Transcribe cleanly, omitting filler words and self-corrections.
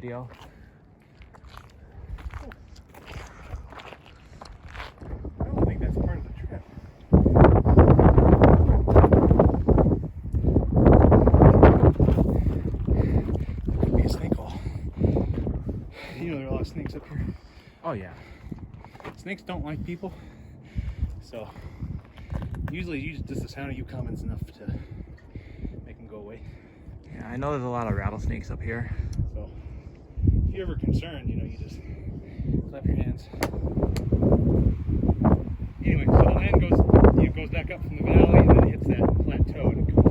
video. I don't think that's part of the trip. That could be a snake hole. You know there are a lot of snakes up here. Oh yeah. Snakes don't like people, so usually just the sound of you coming is enough to make them go away. Yeah, I know there's a lot of rattlesnakes up here. So if you're ever concerned, you know, you just clap your hands. Anyway, so the land goes back up from the valley and then it hits that plateau and it comes